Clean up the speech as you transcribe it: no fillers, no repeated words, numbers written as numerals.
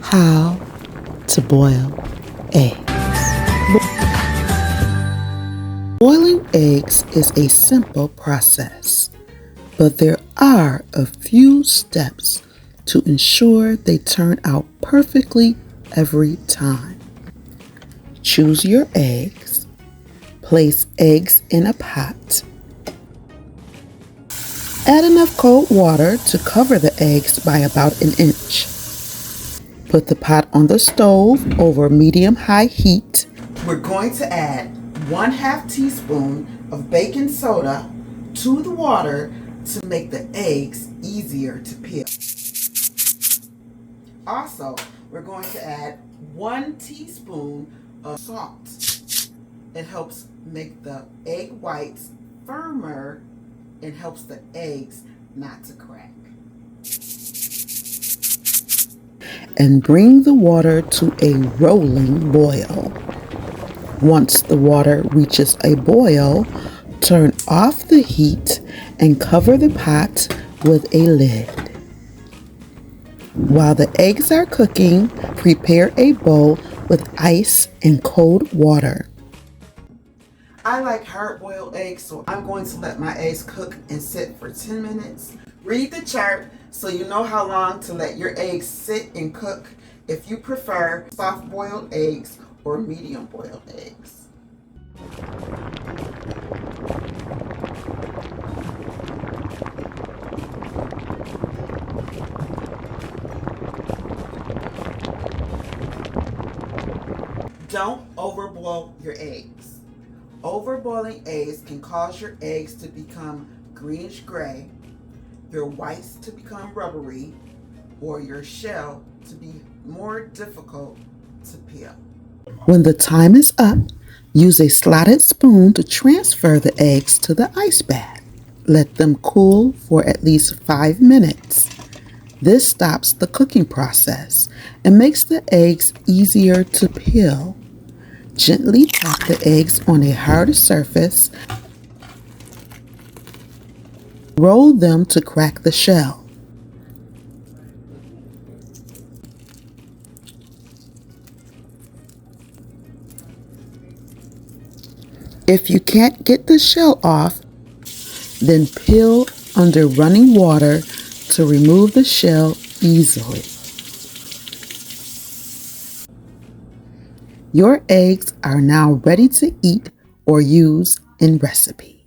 How to boil eggs. Boiling eggs is a simple process, but there are a few steps to ensure they turn out perfectly every time. Choose your eggs. Place eggs in a pot. Add enough cold water to cover the eggs by about an inch. Put the pot on the stove over medium-high heat. We're going to add 1/2 teaspoon of baking soda to the water to make the eggs easier to peel. Also, we're going to add 1 teaspoon of salt. It helps make the egg whites firmer and helps the eggs not to crack. And bring the water to a rolling boil. Once the water reaches a boil, turn off the heat and cover the pot with a lid. While the eggs are cooking, prepare a bowl with ice and cold water. I like hard-boiled eggs, so I'm going to let my eggs cook and sit for 10 minutes. Read the chart so you know how long to let your eggs sit and cook if you prefer soft-boiled eggs or medium-boiled eggs. Don't overboil your eggs. Overboiling eggs can cause your eggs to become greenish gray, your whites to become rubbery, or your shell to be more difficult to peel. When the time is up, use a slotted spoon to transfer the eggs to the ice bath. Let them cool for at least 5 minutes. This stops the cooking process and makes the eggs easier to peel. Gently tap the eggs on a hard surface. Roll them to crack the shell. If you can't get the shell off, then peel under running water to remove the shell easily. Your eggs are now ready to eat or use in recipe.